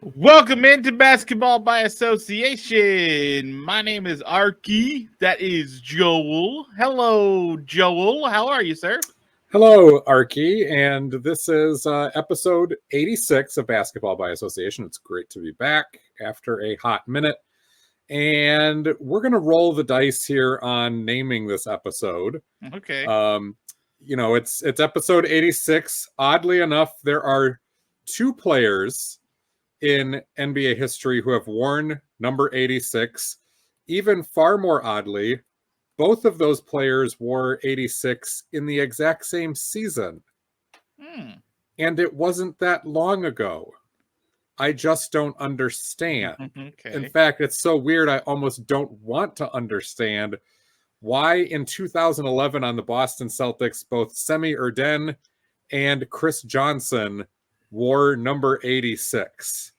Welcome into Basketball by Association. My name is Arky. That is Joel. Hello, Joel. How are you, sir? Hello, Arky, and this is episode 86 of Basketball by Association. It's great to be back after a hot minute, and we're going to roll the dice here on naming this episode. Okay. It's episode 86. Oddly enough, there are two players in NBA history who have worn number 86. Even far more oddly, both of those players wore 86 in the exact same season. And it wasn't that long ago. I just don't understand. Okay. In fact, it's so weird, I almost don't want to understand why in 2011 on the Boston Celtics, both Semi Erden and Chris Johnson wore number 86.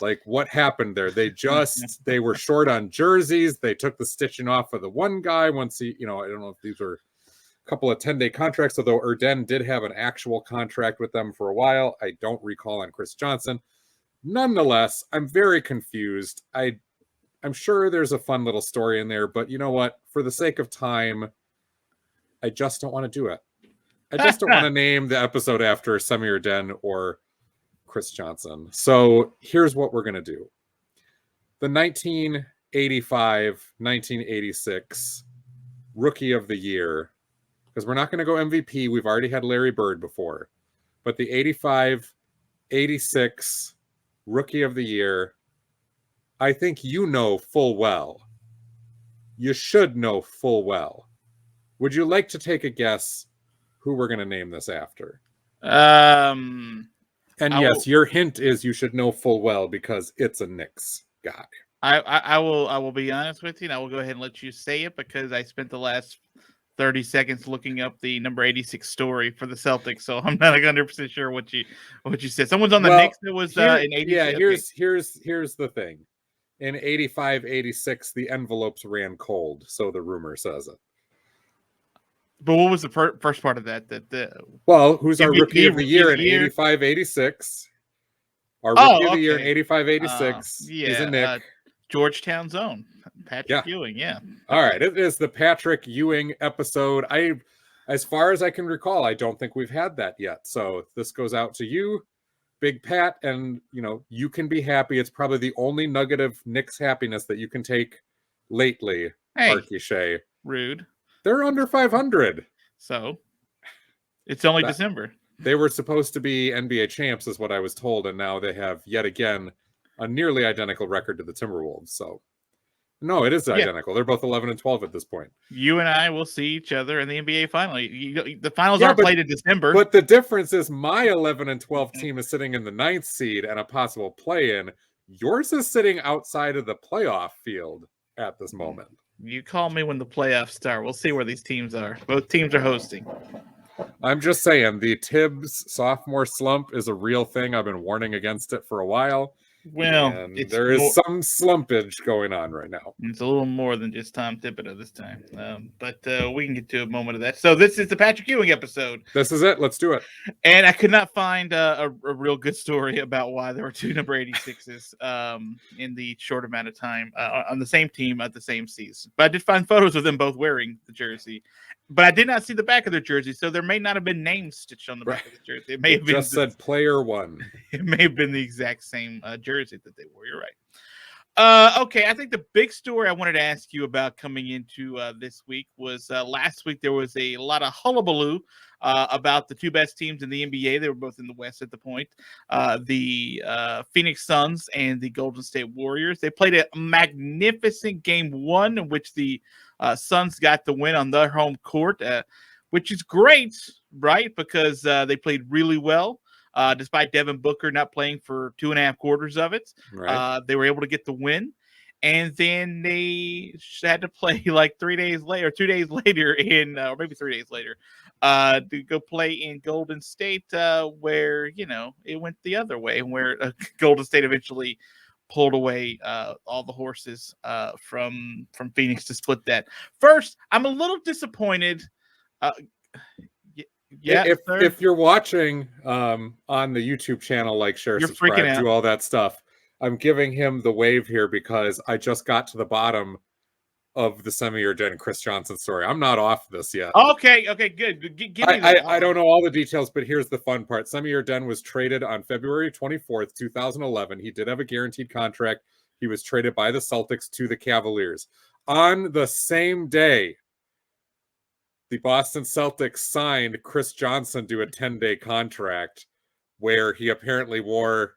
Like, what happened there? They were short on jerseys. They took the stitching off of the one guy once he, I don't know if these were a couple of 10-day contracts, although Erden did have an actual contract with them for a while. I don't recall on Chris Johnson. Nonetheless, I'm very confused. I'm sure there's a fun little story in there, but you know what? For the sake of time, I just don't want to do it. I just don't want to name the episode after Semi Erden or Chris Johnson. So here's what we're going to do. The 1985-1986 Rookie of the Year, because we're not going to go MVP. We've already had Larry Bird before. But the 85-86 Rookie of the Year, I think you know full well. You should know full well. Would you like to take a guess who we're going to name this after? Yes, your hint is you should know full well because it's a Knicks guy. I will be honest with you, and I will go ahead and let you say it because I spent the last 30 seconds looking up the number 86 story for the Celtics, so I'm not 100% sure what you said. Someone's on the Knicks that was in 86. Yeah, here's the thing. In 85-86, the envelopes ran cold, so the rumor says it. But what was the first part of that? Who's our Rookie of the Year in 85-86? Our Rookie of the Year in 85-86 is a Knick. Georgetown's own Patrick Ewing, All right, it is the Patrick Ewing episode. As far as I can recall, I don't think we've had that yet. So this goes out to you, Big Pat, and you can be happy. It's probably the only nugget of Knicks happiness that you can take lately, Arky Shea. Rude. They're under 500. So it's only December. They were supposed to be NBA champs, is what I was told, and now they have yet again a nearly identical record to the Timberwolves. So no, it is identical. They're both 11-12 at this point. You and I will see each other in the NBA final. The finals aren't played in December. But the difference is my 11-12 team is sitting in the 9th seed and a possible play-in. Yours is sitting outside of the playoff field at this moment. You call me when the playoffs start. We'll see where these teams are. Both teams are hosting. I'm just saying, the Thibs sophomore slump is a real thing. I've been warning against it for a while. Well, there is some slumpage going on right now. It's a little more than just Tom Thibodeau this time. But we can get to a moment of that. So this is the Patrick Ewing episode. This is it. Let's do it. And I could not find a real good story about why there were two number 86s in the short amount of time on the same team at the same season. But I did find photos of them both wearing the jersey. But I did not see the back of their jersey, so there may not have been names stitched on the back of the jersey. It may have been just said player one. It may have been the exact same jersey that they wore. You're right. Okay, I think the big story I wanted to ask you about coming into this week was last week there was a lot of hullabaloo about the two best teams in the NBA. They were both in the West at the point. The Phoenix Suns and the Golden State Warriors. They played a magnificent game one in which the Suns got the win on their home court, which is great, right? Because they played really well. Despite Devin Booker not playing for 2.5 quarters of it, they were able to get the win. And then they had to play like 2 days later, or maybe 3 days later, to go play in Golden State, where, it went the other way, and where Golden State eventually pulled away all the horses from Phoenix to split that. First, I'm a little disappointed. If you're watching on the YouTube channel, like, share, subscribe, do all that stuff. I'm giving him the wave here because I just got to the bottom of the Semi Urden and Chris Johnson story. I'm not off this yet. Okay, good. Give me that. I don't know all the details, but here's the fun part. Semi Urden was traded on February 24th, 2011. He did have a guaranteed contract. He was traded by the Celtics to the Cavaliers. On the same day, the Boston Celtics signed Chris Johnson to a 10-day contract where he apparently wore,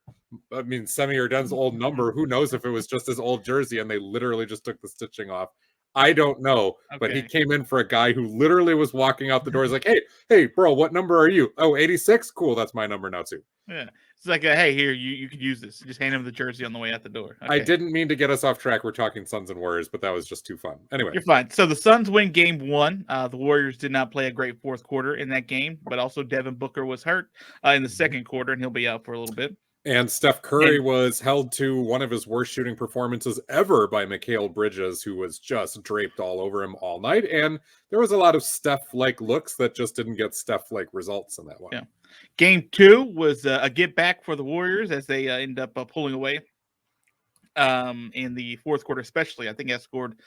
Semi Urden's old number. Who knows if it was just his old jersey and they literally just took the stitching off. I don't know, but he came in for a guy who literally was walking out the door. He's like, hey, bro, what number are you? Oh, 86? Cool, that's my number now too. Yeah. It's like, hey, here, you could use this. Just hand him the jersey on the way out the door. Okay. I didn't mean to get us off track. We're talking Suns and Warriors, but that was just too fun. Anyway. You're fine. So the Suns win game 1. The Warriors did not play a great fourth quarter in that game, but also Devin Booker was hurt in the second quarter, and he'll be out for a little bit. And Steph Curry was held to one of his worst shooting performances ever by Mikal Bridges, who was just draped all over him all night. And there was a lot of Steph-like looks that just didn't get Steph-like results in that one. Yeah. Game 2 was a get back for the Warriors as they end up pulling away in the fourth quarter, especially. I think I scored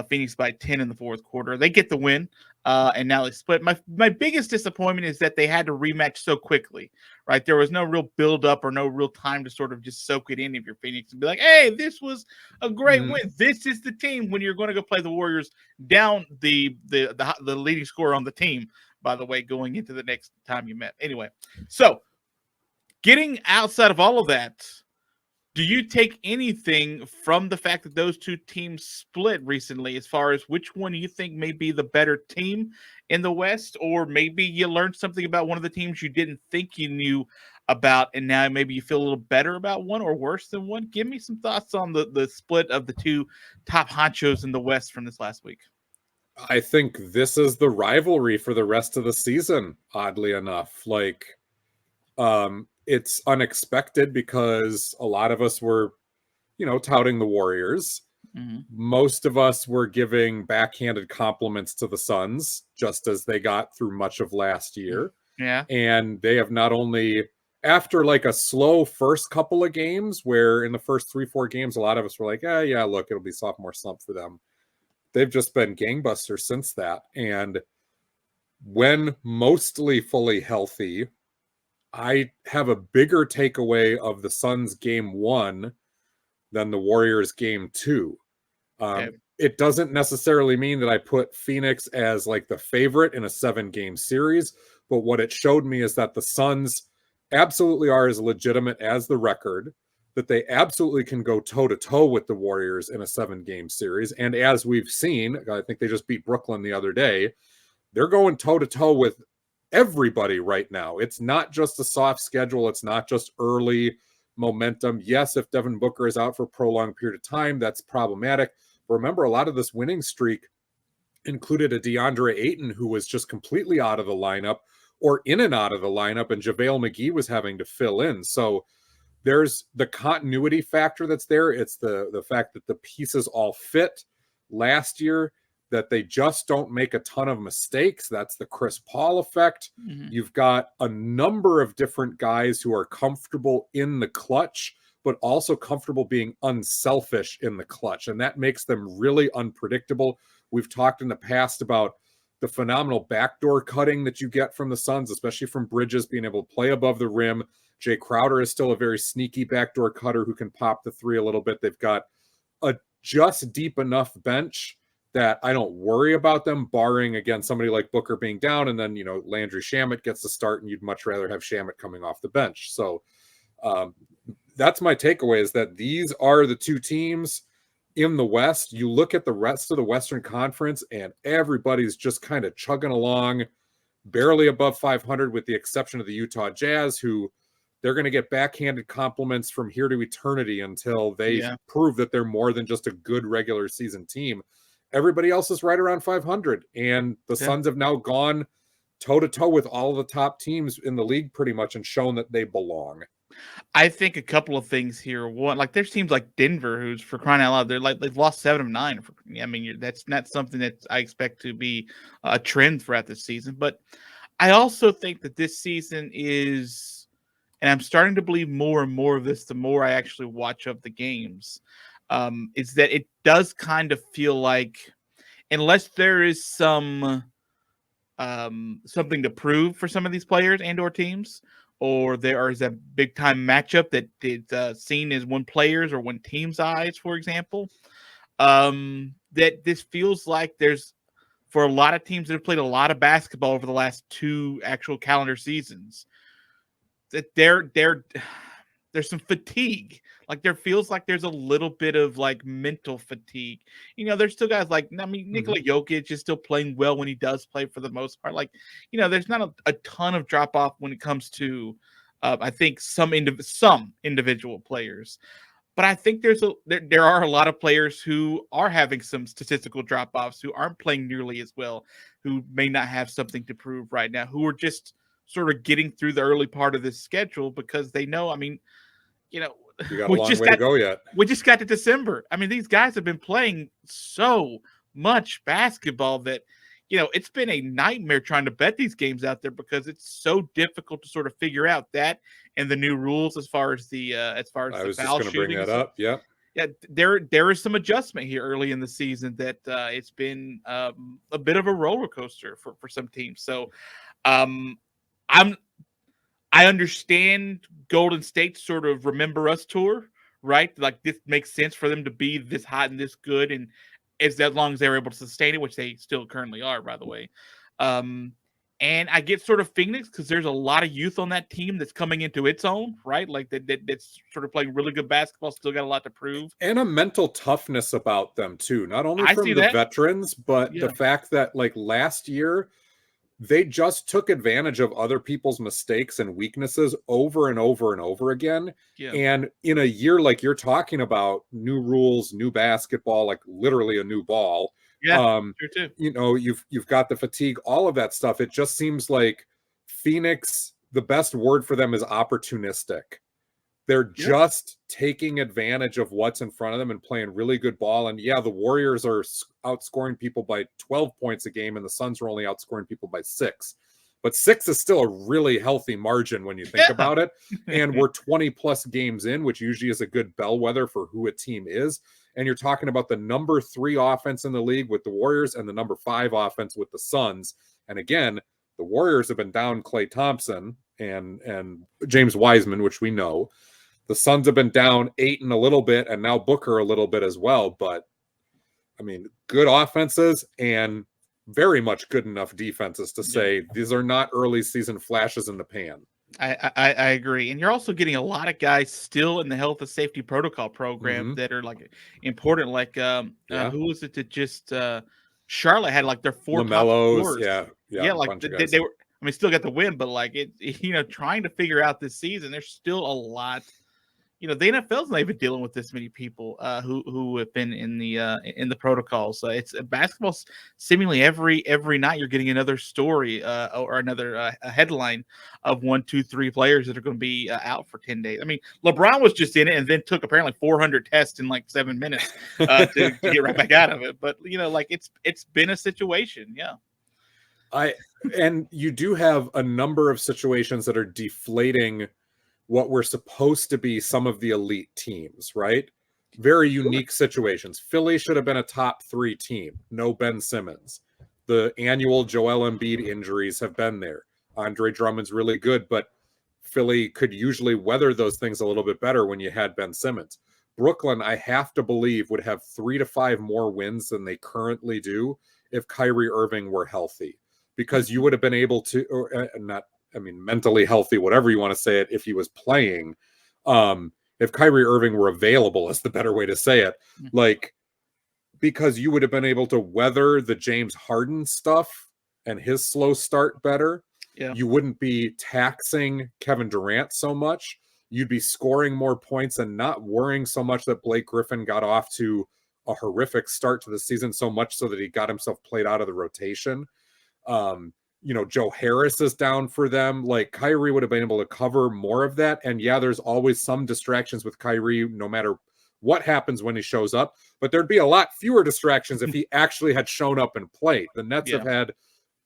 Phoenix by 10 in the fourth quarter. They get the win, and now they split. My biggest disappointment is that they had to rematch so quickly, right? There was no real build-up or no real time to sort of just soak it in if you're Phoenix and be like, hey, this was a great win. This is the team when you're going to go play the Warriors down the leading scorer on the team, by the way, going into the next time you met. Anyway, so getting outside of all of that, do you take anything from the fact that those two teams split recently as far as which one you think may be the better team in the West, or maybe you learned something about one of the teams you didn't think you knew about, and now maybe you feel a little better about one or worse than one? Give me some thoughts on the split of the two top honchos in the West from this last week. I think this is the rivalry for the rest of the season, oddly enough. It's unexpected because a lot of us were, touting the Warriors. Mm-hmm. Most of us were giving backhanded compliments to the Suns, just as they got through much of last year. Yeah. And they have not only, after a slow first couple of games, where in the first 3-4 games, a lot of us were like, yeah, look, it'll be sophomore slump for them. They've just been gangbusters since that. And when mostly fully healthy, I have a bigger takeaway of the Suns game 1 than the Warriors game 2. It doesn't necessarily mean that I put Phoenix as the favorite in a 7-game series, but what it showed me is that the Suns absolutely are as legitimate as the record, that they absolutely can go toe-to-toe with the Warriors in a 7-game series. And as we've seen, I think they just beat Brooklyn the other day, they're going toe-to-toe with everybody right now. It's not just a soft schedule. It's not just early momentum. Yes, if Devin Booker is out for a prolonged period of time, that's problematic. But remember, a lot of this winning streak included a DeAndre Ayton who was just completely out of the lineup or in and out of the lineup, and JaVale McGee was having to fill in. So there's the continuity factor that's there. It's the fact that the pieces all fit last year, that they just don't make a ton of mistakes. That's the Chris Paul effect. Mm-hmm. You've got a number of different guys who are comfortable in the clutch, but also comfortable being unselfish in the clutch. And that makes them really unpredictable. We've talked in the past about the phenomenal backdoor cutting that you get from the Suns, especially from Bridges being able to play above the rim. Jay Crowder is still a very sneaky backdoor cutter who can pop the three a little bit. They've got a just deep enough bench that I don't worry about them, barring, again, somebody like Booker being down, and then, Landry Shamet gets the start, and you'd much rather have Shamet coming off the bench. So that's my takeaway, is that these are the two teams in the West. You look at the rest of the Western Conference, and everybody's just kind of chugging along, barely above 500, with the exception of the Utah Jazz, who they're going to get backhanded compliments from here to eternity until they prove that they're more than just a good regular season team. Everybody else is right around 500, and the Suns have now gone toe-to-toe with all of the top teams in the league pretty much and shown that they belong. I think a couple of things here. One, there's teams like Denver, who's, for crying out loud, they've lost 7 of 9. That's not something that I expect to be a trend throughout this season. But I also think that this season is and I'm starting to believe more and more of this the more I actually watch of the games, is that it does kind of feel like, unless there is some something to prove for some of these players and or teams, or there is a big time matchup that is seen as one player's or one team's eyes, for example, that this feels like there's, for a lot of teams that have played a lot of basketball over the last 2 actual calendar seasons, that there's some fatigue. Like there feels like there's a little bit of like mental fatigue. There's still guys like, I mean, Nikola Jokic is still playing well when he does play for the most part. Like, there's not a ton of drop off when it comes to, I think some individual players. But I think there are a lot of players who are having some statistical drop offs, who aren't playing nearly as well, who may not have something to prove right now, who are just sort of getting through the early part of this schedule because they know, I mean, you got a long way to go yet. We just got to December. I mean, these guys have been playing so much basketball that, it's been a nightmare trying to bet these games out there because it's so difficult to sort of figure out that and the new rules as far as the I was just going to bring that up. Yeah. Yeah, there is some adjustment here early in the season that it's been a bit of a roller coaster for some teams. So I understand Golden State's sort of remember us tour, right? Like this makes sense for them to be this hot and this good, and as long as they're able to sustain it, which they still currently are, by the way. And I get sort of Phoenix because there's a lot of youth on that team that's coming into its own, right? Like that's sort of playing really good basketball, still got a lot to prove. And a mental toughness about them too, not only from the veterans, but the fact that like last year, they just took advantage of other people's mistakes and weaknesses over and over and over again. Yeah. And in a year like you're talking about, new rules, new basketball, like literally a new ball. Yeah, sure too. You've got the fatigue, all of that stuff. It just seems like Phoenix, the best word for them is opportunistic. They're just taking advantage of what's in front of them and playing really good ball. And yeah, the Warriors are outscoring people by 12 points a game, and the Suns are only outscoring people by 6. But 6 is still a really healthy margin when you think about it. And we're 20 plus games in, which usually is a good bellwether for who a team is. And you're talking about the number 3 offense in the league with the Warriors and the number 5 offense with the Suns. And again, the Warriors have been down Klay Thompson and James Wiseman, which we know. The Suns have been down 8 and a little bit, and now Booker a little bit as well. But, I mean, good offenses and very much good enough defenses to say these are not early season flashes in the pan. I agree. And you're also getting a lot of guys still in the health and safety protocol program that are like important. Like, who was it that just Charlotte had like their 4 LaMelo's, yeah, like they were. I mean, still got the win, but like trying to figure out this season, there's still a lot. The NFL's not even dealing with this many people who have been in the protocols. It's basketball. Seemingly every night you're getting another story or another a headline of 1, 2, 3 players that are going to be out for 10 days. I mean, LeBron was just in it and then took apparently 400 tests in like 7 minutes to get right back out of it. But like it's been a situation. Yeah. And you do have a number of situations that are deflating what were supposed to be some of the elite teams, right? Very unique situations. Philly should have been a top 3 team. No Ben Simmons. The annual Joel Embiid injuries have been there. Andre Drummond's really good, but Philly could usually weather those things a little bit better when you had Ben Simmons. Brooklyn, I have to believe, would have 3 to 5 more wins than they currently do if Kyrie Irving were healthy, because you would have been able to, or not, I mean, mentally healthy, whatever you want to say it, if he was playing. If Kyrie Irving were available is the better way to say it. Like, because you would have been able to weather the James Harden stuff and his slow start better. Yeah. You wouldn't be taxing Kevin Durant so much. You'd be scoring more points and not worrying so much that Blake Griffin got off to a horrific start to the season, so much so that he got himself played out of the rotation. Joe Harris is down for them. Like, Kyrie would have been able to cover more of that. And yeah, there's always some distractions with Kyrie, no matter what happens when he shows up, but there'd be a lot fewer distractions if he actually had shown up and played. The Nets have had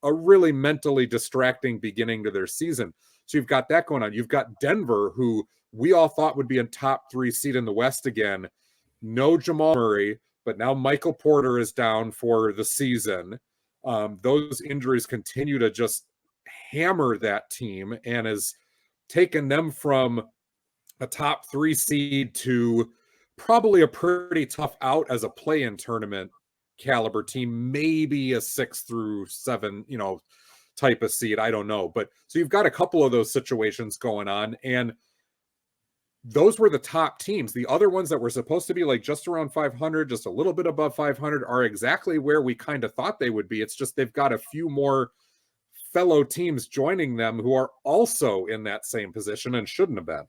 a really mentally distracting beginning to their season. So you've got that going on. You've got Denver, who we all thought would be a top 3 seed in the West again. No Jamal Murray, but now Michael Porter is down for the season. Those injuries continue to just hammer that team and has taken them from a top 3 seed to probably a pretty tough out as a play-in tournament caliber team, maybe a 6 through 7, type of seed. I don't know. But so you've got a couple of those situations going on, and those were the top teams. The other ones that were supposed to be like just around 500, just a little bit above 500, are exactly where we kind of thought they would be. It's just they've got a few more fellow teams joining them who are also in that same position and shouldn't have been.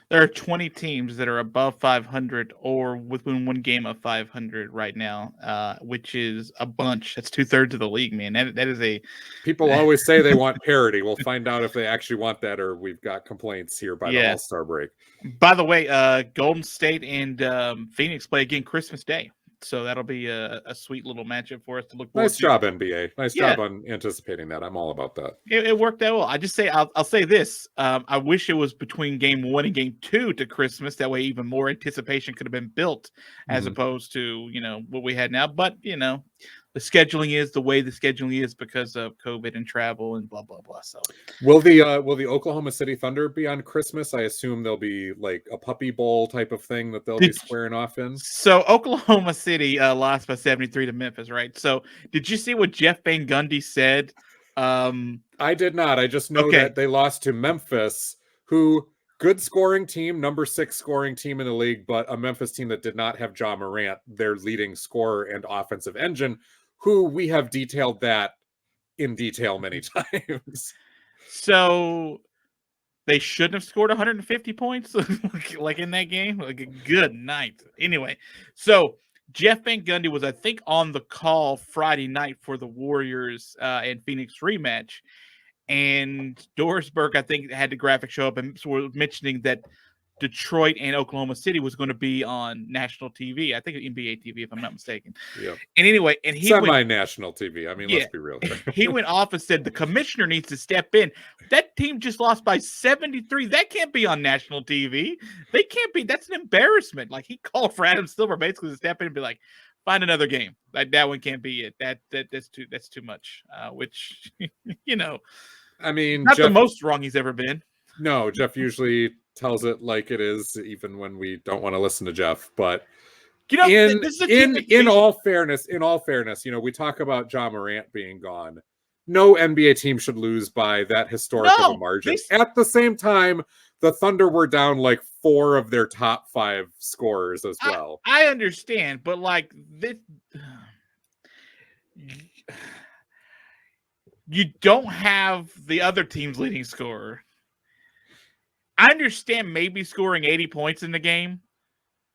There are 20 teams that are above 500 or within one game of 500 right now, which is a bunch. That's 2/3 of the league, man. That is a... People always say they want parity. We'll find out if they actually want that, or we've got complaints here by the All-Star break. By the way, Golden State and Phoenix play again Christmas Day. So that'll be a sweet little matchup for us to look forward to. Nice job, NBA. Nice job on anticipating that. I'm all about that. It worked out well. I'll say this. I wish it was between game 1 and game 2 to Christmas. That way even more anticipation could have been built as opposed to, what we had now. But, the scheduling is the way the scheduling is because of COVID and travel and blah, blah, blah. So will the Oklahoma City Thunder be on Christmas? I assume there'll be like a puppy bowl type of thing that they'll be squaring off in. So Oklahoma City lost by 73 to Memphis, right? So did you see what Jeff Van Gundy said? I did not. I just know that they lost to Memphis, who good scoring team, number 6 scoring team in the league, but a Memphis team that did not have Ja Morant, their leading scorer and offensive engine, who we have detailed that in detail many times. So they shouldn't have scored 150 points like in that game. Like a good night. Anyway, so Jeff Van Gundy was, I think, on the call Friday night for the Warriors and Phoenix rematch. And Dorisberg, I think, had the graphic show up and was mentioning that Detroit and Oklahoma City was going to be on national TV. I think NBA TV, if I'm not mistaken. Yeah. And anyway, and he semi-national TV. I mean, let's be real. He went off and said the commissioner needs to step in. That team just lost by 73. That can't be on national TV. They can't be. That's an embarrassment. Like, he called for Adam Silver basically to step in and be like, find another game. That one can't be it. That's too much. Which I mean, not the most wrong he's ever been. No, Jeff usually tells it like it is, even when we don't want to listen to Jeff. But in all fairness, we talk about Ja Morant being gone. No NBA team should lose by that historic of a margin. At the same time, the Thunder were down like 4 of their top 5 scorers as well. I understand, but like this, you don't have the other team's leading scorer. I understand maybe scoring 80 points in the game,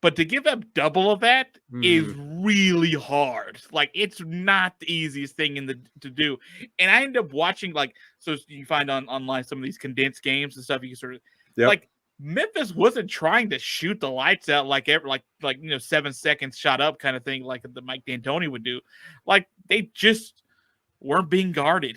but to give up double of that is really hard. Like, it's not the easiest thing to do. And I end up watching, so you find online some of these condensed games and stuff. You can sort of like, Memphis wasn't trying to shoot the lights out like 7 seconds shot up kind of thing, like the Mike D'Antoni would do. Like, they just weren't being guarded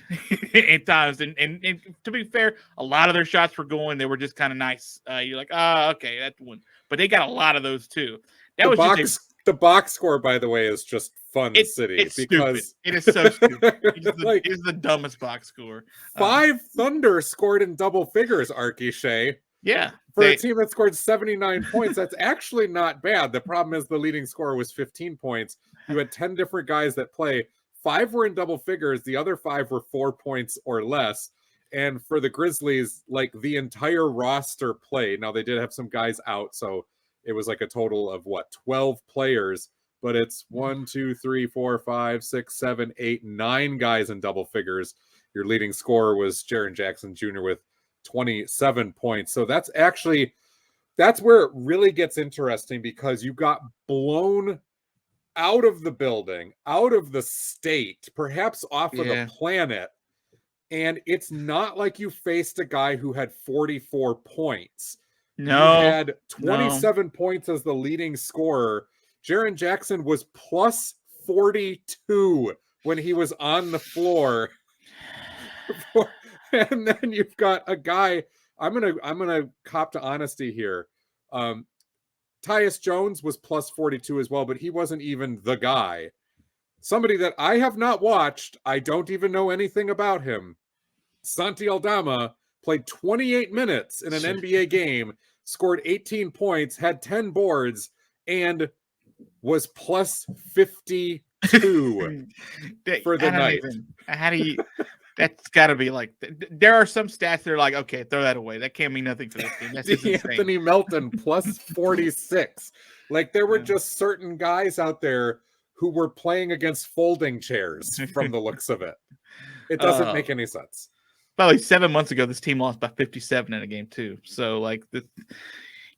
at times. And to be fair, a lot of their shots were going. They were just kind of nice. You're like, okay, that one. But they got a lot of those too. The box score, by the way, is just fun city. It's because stupid. It is so stupid. It is the dumbest box score. 5 Thunder scored in double figures, Arky, Shea. Yeah. For a team that scored 79 points, that's actually not bad. The problem is the leading scorer was 15 points. You had 10 different guys that play. 5 were in double figures. The other 5 were 4 points or less. And for the Grizzlies, like, the entire roster played. Now, they did have some guys out, so it was like a total of 12 players. But it's 1, 2, 3, 4, 5, 6, 7, 8, 9 guys in double figures. Your leading scorer was Jaren Jackson Jr. with 27 points. So that's where it really gets interesting, because you got blown out of the building, out of the state, perhaps off of the planet. And it's not like you faced a guy who had 44 points. No. You had 27 points as the leading scorer. Jaren Jackson was plus 42 when he was on the floor And then you've got a guy. I'm gonna cop to honesty here. Tyus Jones was plus 42 as well, but he wasn't even the guy. Somebody that I have not watched, I don't even know anything about him. Santi Aldama played 28 minutes in an NBA game, scored 18 points, had 10 boards, and was plus 52 for the night. How do you? That's got to be like. There are some stats that are like, okay, throw that away. That can't mean nothing for this team. That's just Anthony Melton plus 46. Like there were just certain guys out there who were playing against folding chairs from the looks of it. It doesn't make any sense. Probably 7 months ago, this team lost by 57 in a game too. So like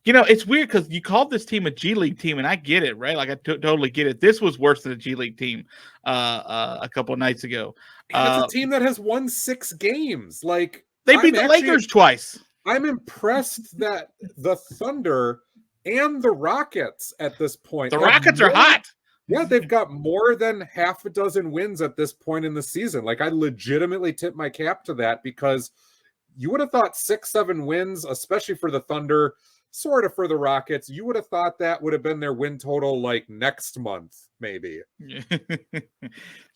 it's weird because you called this team a G League team, and I get it, right? Like I totally get it. This was worse than a G League team a couple of nights ago. And it's a team that has won 6 games. Like they beat the Lakers twice. I'm impressed that the Thunder and the Rockets at this point. The Rockets are hot. Yeah, they've got more than half a dozen wins at this point in the season. Like I legitimately tip my cap to that because you would have thought 6-7 wins, especially for the Thunder, sort of for the Rockets. You would have thought that would have been their win total like next month, maybe.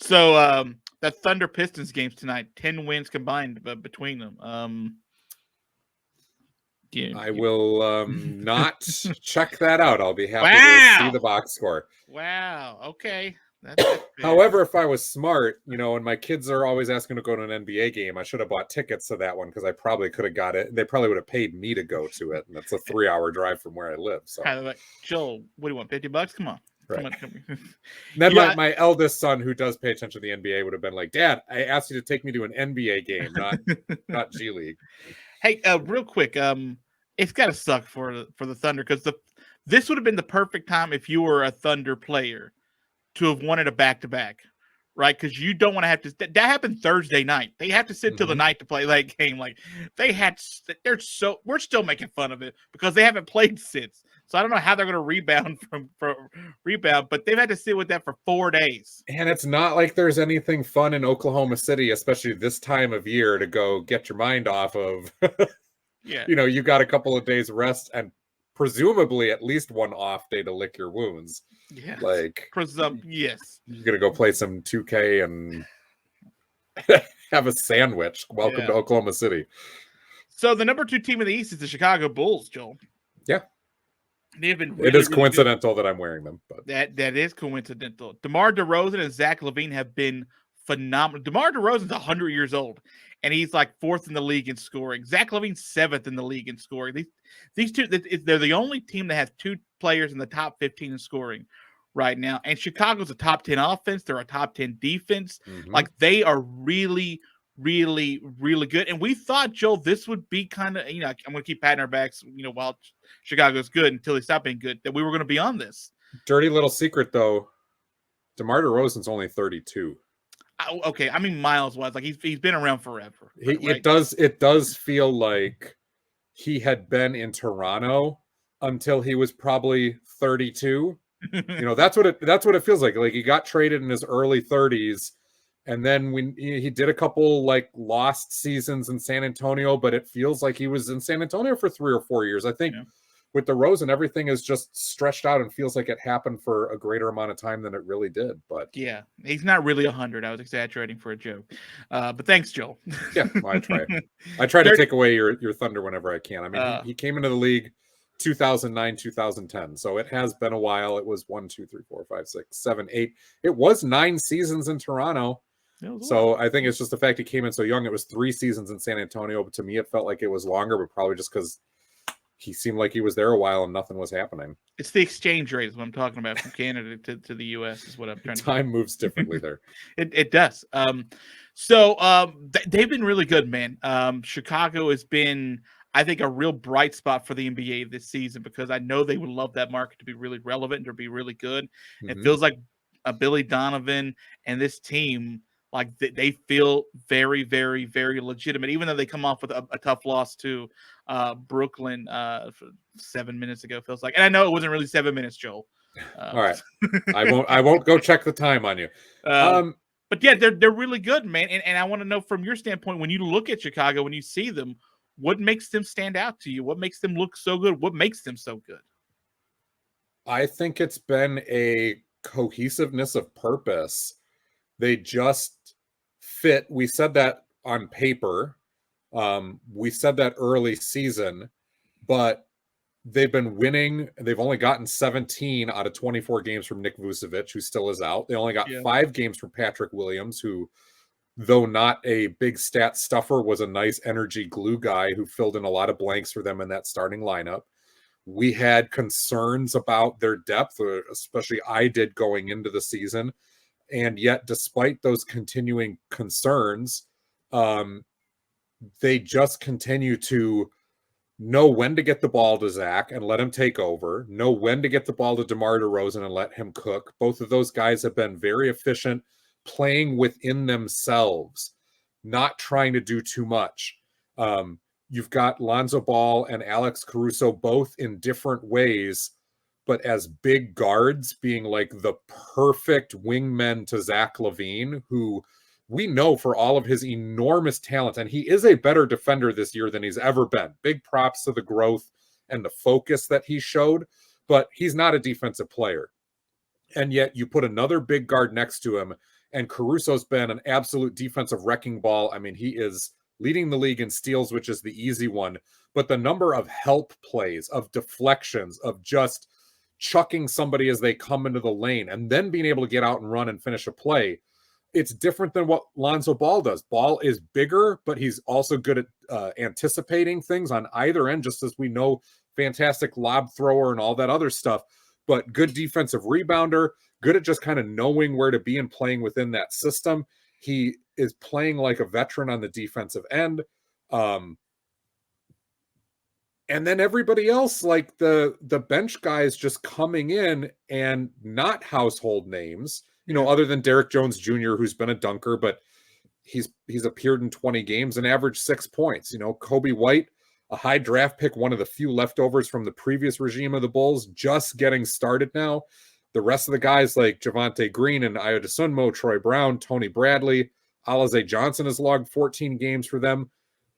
So the Thunder Pistons games tonight, 10 wins combined between them. I will not check that out. I'll be happy to see the box score. Wow. Okay. However, if I was smart, and my kids are always asking to go to an NBA game, I should have bought tickets to that one because I probably could have got it. They probably would have paid me to go to it, and it's a 3-hour drive from where I live. So, like, Joel, what do you want? $50? Come on. Right. Come on. Then my eldest son, who does pay attention to the NBA, would have been like, "Dad, I asked you to take me to an NBA game, not G League." Hey, real quick, it's got to suck for the Thunder because this would have been the perfect time if you were a Thunder player to have wanted a back-to-back, right? Because you don't want to have to. That happened Thursday night. They have to sit till the night to play that game. Like we're still making fun of it because they haven't played since. So I don't know how they're going to rebound from rebound, but they've had to sit with that for 4 days. And it's not like there's anything fun in Oklahoma City, especially this time of year, to go get your mind off of. Yeah, you got a couple of days rest and presumably at least one off day to lick your wounds. Yeah, like yes, you're gonna go play some 2K and have a sandwich. Welcome to Oklahoma City. So the number 2 team in the East is the Chicago Bulls, Joel. Yeah. They've been it is coincidental that I'm wearing them, but that is coincidental. DeMar DeRozan and Zach LaVine have been phenomenal. DeMar DeRozan's 100 years old, and he's like 4th in the league in scoring. Zach LaVine's 7th in the league in scoring. These two, they're the only team that has 2 players in the top 15 in scoring right now. And Chicago's a top 10 offense. They're a top 10 defense. Mm-hmm. Like they are really, really, really good. And we thought, Joel, this would be kind of, I'm going to keep patting our backs, while Chicago's good until they stop being good, that we were going to be on this. Dirty little secret, though. DeMar DeRozan's only 32. Okay, I mean miles-wise, like he's been around forever. Right? It does feel like he had been in Toronto until he was probably 32. That's what it feels like. Like he got traded in his early 30s. And then when he did a couple like lost seasons in San Antonio, but it feels like he was in San Antonio for 3 or 4 years. I think with DeRozan, everything is just stretched out and feels like it happened for a greater amount of time than it really did. But yeah, he's not really 100. I was exaggerating for a joke. But thanks, Joel. Yeah, well, I try to take away your thunder whenever I can. I mean, he came into the league 2009, 2010. So it has been a while. It was 1, 2, 3, 4, 5, 6, 7, 8. It was 9 seasons in Toronto. So I think it's just the fact he came in so young. It was 3 seasons in San Antonio, but to me it felt like it was longer, but probably just because he seemed like he was there a while and nothing was happening. It's the exchange rate is what I'm talking about from Canada to the U.S. is what I'm trying to do. Time moves differently there. It does. So they've been really good, man. Chicago has been, I think, a real bright spot for the NBA this season because I know they would love that market to be really relevant and to be really good. Mm-hmm. It feels like Billy Donovan and this team, like they feel very, very, very legitimate, even though they come off with a tough loss to Brooklyn 7 minutes ago. Feels like, and I know it wasn't really 7 minutes, Joel. All right, I won't go check the time on you. But yeah, they're really good, man. And I want to know from your standpoint, when you look at Chicago, when you see them, what makes them stand out to you? What makes them look so good? What makes them so good? I think it's been a cohesiveness of purpose. They just fit. We said that on paper. We said that early season, but they've been winning. They've only gotten 17 out of 24 games from Nick Vucevic, who still is out. They only got Yeah. 5 games from Patrick Williams, who, though not a big stat stuffer, was a nice energy glue guy who filled in a lot of blanks for them in that starting lineup. We had concerns about their depth, especially I did going into the season. And yet, despite those continuing concerns, um, they just continue to know when to get the ball to Zach and let him take over, know when to get the ball to DeMar DeRozan and let him cook. Both of those guys have been very efficient playing within themselves, not trying to do too much. You've got Lonzo Ball and Alex Caruso both in different ways, but as big guards being like the perfect wingmen to Zach LaVine, who we know for all of his enormous talent, and he is a better defender this year than he's ever been. Big props to the growth and the focus that he showed, but he's not a defensive player. And yet you put another big guard next to him, and Caruso's been an absolute defensive wrecking ball. I mean, he is leading the league in steals, which is the easy one, but the number of help plays, of deflections, of just chucking somebody as they come into the lane, and then being able to get out and run and finish a play, it's different than what Lonzo Ball does. Ball is bigger, but he's also good at anticipating things on either end, just as we know, fantastic lob thrower and all that other stuff, but good defensive rebounder, good at just kind of knowing where to be and playing within that system. He is playing like a veteran on the defensive end. And then everybody else, like the bench guys just coming in and not household names, other than Derek Jones Jr., who's been a dunker, but he's appeared in 20 games and averaged 6 points. Kobe White, a high draft pick, one of the few leftovers from the previous regime of the Bulls, just getting started now. The rest of the guys like Javonte Green and Ayo Dosunmu, Troy Brown, Tony Bradley, Alize Johnson has logged 14 games for them.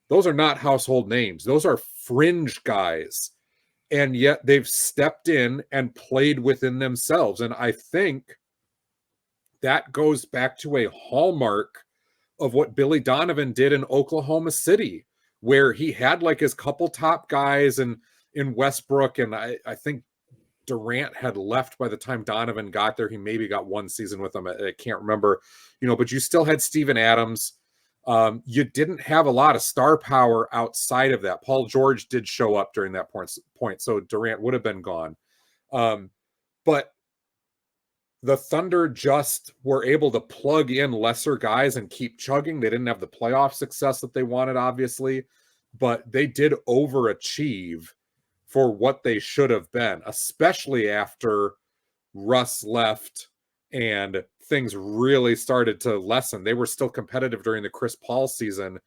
Those are not household names. Those are fringe guys. And yet they've stepped in and played within themselves. And I think that goes back to a hallmark of what Billy Donovan did in Oklahoma City, where he had like his couple top guys in Westbrook. And I think Durant had left by the time Donovan got there. He maybe got one season with them. I can't remember, but you still had Steven Adams. You didn't have a lot of star power outside of that. Paul George did show up during that point, so Durant would have been gone. But the Thunder just were able to plug in lesser guys and keep chugging. They didn't have the playoff success that they wanted, obviously, but they did overachieve for what they should have been, especially after Russ left and things really started to lessen. They were still competitive during the Chris Paul season,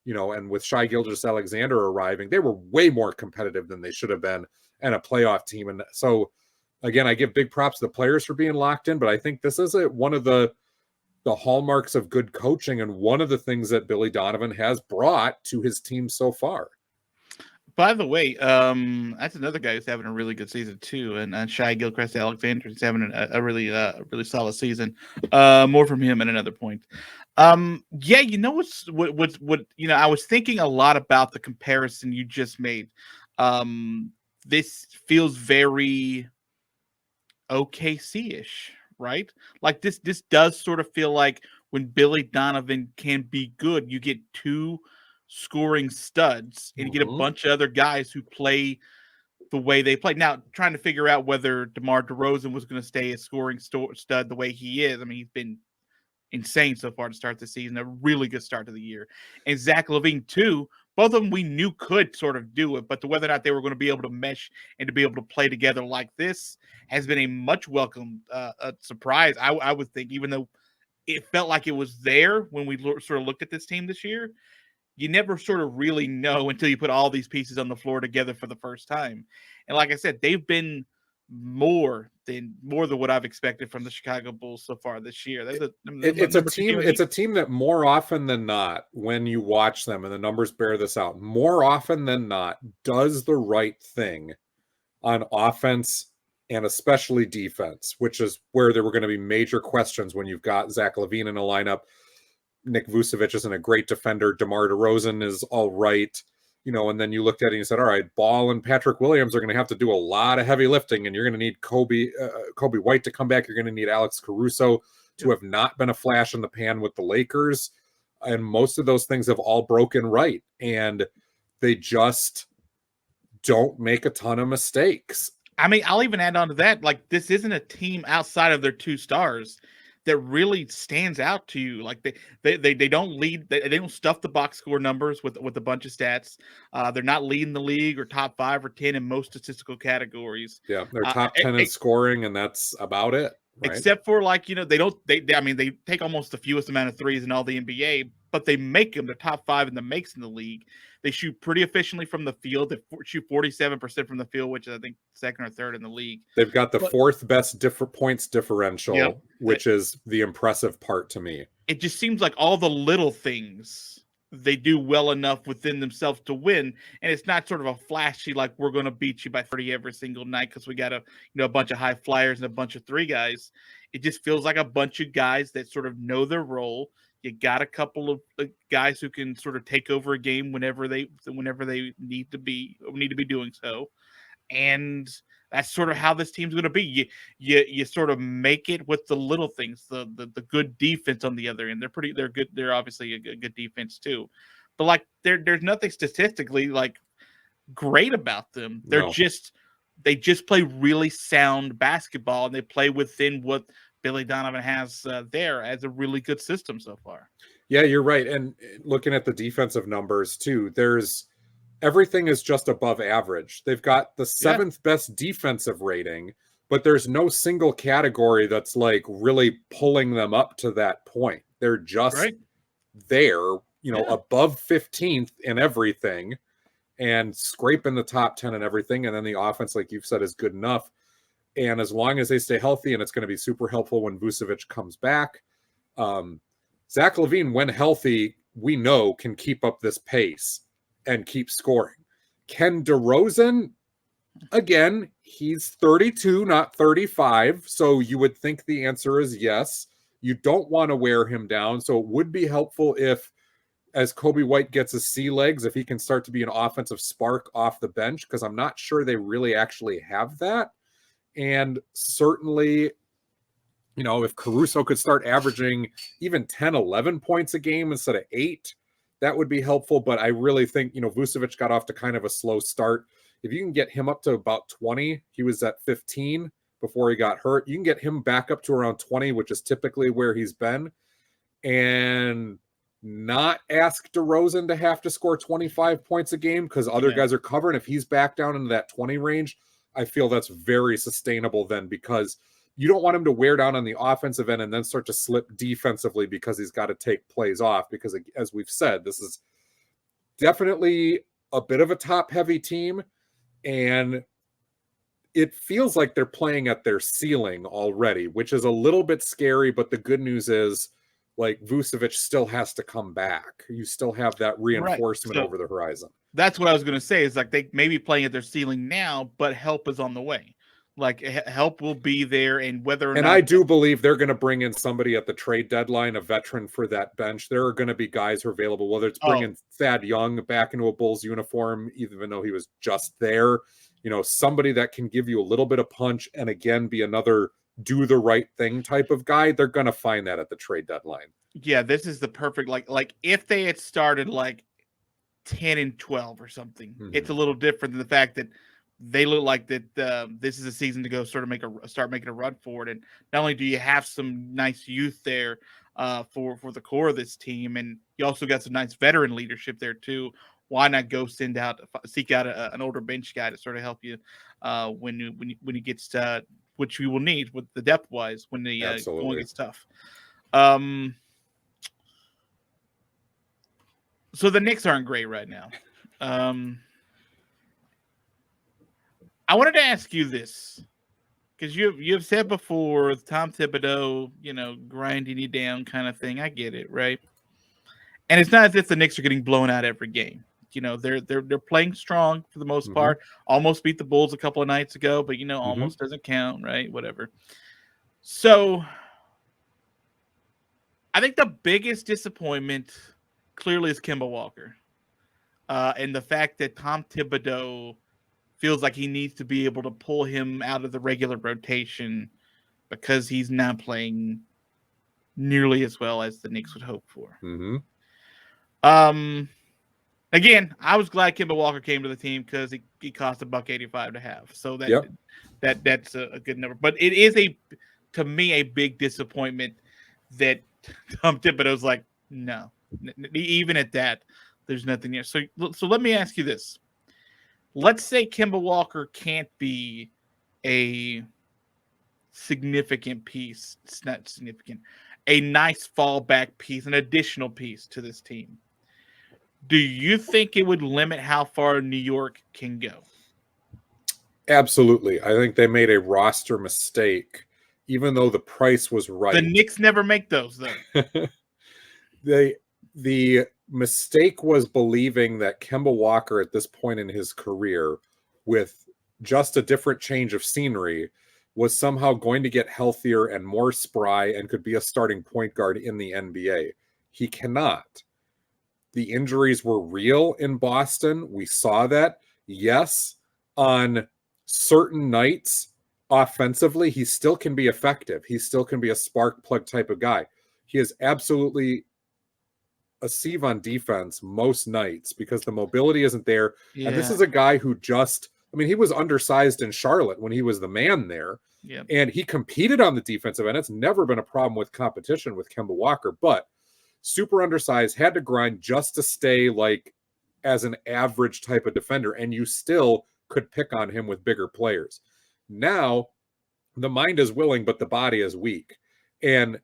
and with Shai Gilgeous-Alexander arriving, they were way more competitive than they should have been and a playoff team. And so, again, I give big props to the players for being locked in, but I think this is one of the hallmarks of good coaching and one of the things that Billy Donovan has brought to his team so far. By the way, that's another guy who's having a really good season too, and Shai Gilgeous-Alexander is having a really solid season. More from him at another point. Yeah, what I was thinking a lot about the comparison you just made. This feels very OKC-ish, right? Like this does sort of feel like when Billy Donovan can be good, you get two scoring studs and you get a bunch of other guys who play the way they play. Now, trying to figure out whether DeMar DeRozan was going to stay a scoring stud the way he is. I mean, he's been insane so far to start the season, a really good start to the year. And Zach LaVine, too. Both of them we knew could sort of do it, but whether or not they were going to be able to mesh and to be able to play together like this has been a much welcome surprise. I would think, even though it felt like it was there when we sort of looked at this team this year, you never sort of really know until you put all these pieces on the floor together for the first time. And like I said, they've been more than more than what I've expected from the Chicago Bulls so far this year. They're It's a team. It's a team that more often than not, when you watch them, and the numbers bear this out, more often than not, does the right thing on offense and especially defense, which is where there were going to be major questions when you've got Zach LaVine in a lineup. Nick Vucevic isn't a great defender. DeMar DeRozan is all right. And then you looked at it and you said, all right, Ball and Patrick Williams are going to have to do a lot of heavy lifting, and you're going to need Kobe White to come back. You're going to need Alex Caruso to have not been a flash in the pan with the Lakers. And most of those things have all broken right. And they just don't make a ton of mistakes. I mean, I'll even add on to that. Like, this isn't a team outside of their two stars that really stands out to you. Like they don't lead, they don't stuff the box score numbers with a bunch of stats. They're not leading the league or top 5 or 10 in most statistical categories. Yeah, they're top 10 in scoring, and that's about it. Right? Except for they take almost the fewest amount of threes in all the NBA, but they make them. They're top 5 in the makes in the league. They shoot pretty efficiently from the field. They shoot 47% from the field, which is, I think, second or third in the league. They've got the fourth best points differential, which is the impressive part to me. It just seems like all the little things they do well enough within themselves to win, and it's not sort of a flashy, like, we're going to beat you by 30 every single night because we got a bunch of high flyers and a bunch of three guys. It just feels like a bunch of guys that sort of know their role. You got a couple of guys who can sort of take over a game whenever they need to be doing so, and that's sort of how this team's going to be. You sort of make it with the little things, the good defense on the other end. They're good. They're obviously a good defense too, but like there's nothing statistically like great about them. They just play really sound basketball, and they play within what Billy Donovan has there as a really good system so far. Yeah, you're right. And looking at the defensive numbers too, everything is just above average. They've got the 7th best defensive rating, but there's no single category that's like really pulling them up to that point. They're just there, above 15th in everything and scraping the top 10 and everything. And then the offense, like you've said, is good enough. And as long as they stay healthy, and it's going to be super helpful when Vucevic comes back, Zach LaVine, when healthy, we know can keep up this pace and keep scoring. Ken DeRozan, again, he's 32, not 35. So you would think the answer is yes. You don't want to wear him down. So it would be helpful if, as Kobe White gets his sea legs, if he can start to be an offensive spark off the bench, because I'm not sure they really actually have that. And certainly, if Caruso could start averaging even 10, 11 points a game instead of 8, that would be helpful. But I really think, Vucevic got off to kind of a slow start. If you can get him up to about 20, he was at 15 before he got hurt. You can get him back up to around 20, which is typically where he's been, and not ask DeRozan to have to score 25 points a game because other guys are covering. If he's back down into that 20 range, I feel that's very sustainable then, because you don't want him to wear down on the offensive end and then start to slip defensively because he's got to take plays off. Because as we've said, this is definitely a bit of a top-heavy team, and it feels like they're playing at their ceiling already, which is a little bit scary. But the good news is, like, Vucevic still has to come back. You still have that reinforcement over the horizon. That's what I was going to say, is like they may be playing at their ceiling now, but help is on the way. Like, help will be there, and whether or not... I do believe they're going to bring in somebody at the trade deadline, a veteran for that bench. There are going to be guys who are available, whether it's bringing Thad Young back into a Bulls uniform, even though he was just there. Somebody that can give you a little bit of punch and, again, be another do the right thing type of guy. They're going to find that at the trade deadline. Yeah, this is the perfect... Like if they had started, 10 and 12 or something, it's a little different than the fact that they look like that this is a season to go sort of start making a run for it. And not only do you have some nice youth there for the core of this team, and you also got some nice veteran leadership there too. Why not go seek out an older bench guy to sort of help you when he gets to, which we will need with the depth wise when the going gets tough. So the Knicks aren't great right now. I wanted to ask you this, because you've said before, Tom Thibodeau, grinding you down kind of thing. I get it, right? And it's not as if the Knicks are getting blown out every game. They're playing strong for the most part. Almost beat the Bulls a couple of nights ago, but almost doesn't count, right? Whatever. So I think the biggest disappointment clearly is Kemba Walker. And the fact that Tom Thibodeau feels like he needs to be able to pull him out of the regular rotation because he's not playing nearly as well as the Knicks would hope for. Again, I was glad Kemba Walker came to the team because he cost $1.85 to have. So that's a good number. But it is to me a big disappointment that Tom Thibodeau's like, no, even at that, there's nothing there. So let me ask you this. Let's say Kemba Walker can't be a significant piece. It's not significant. A nice fallback piece, an additional piece to this team. Do you think it would limit how far New York can go? Absolutely. I think they made a roster mistake, even though the price was right. The Knicks never make those, though. The mistake was believing that Kemba Walker at this point in his career, with just a different change of scenery, was somehow going to get healthier and more spry and could be a starting point guard in the NBA. He cannot. The injuries were real in Boston. We saw that. Yes, on certain nights, offensively, he still can be effective. He still can be a spark plug type of guy. He is absolutely a sieve on defense most nights because the mobility isn't there. Yeah. And this is a guy who he was undersized in Charlotte when he was the man there. Yep. And he competed on the defensive end. It's never been a problem with competition with Kemba Walker, but super undersized, had to grind just to stay as an average type of defender. And you still could pick on him with bigger players. Now the mind is willing, but the body is weak. And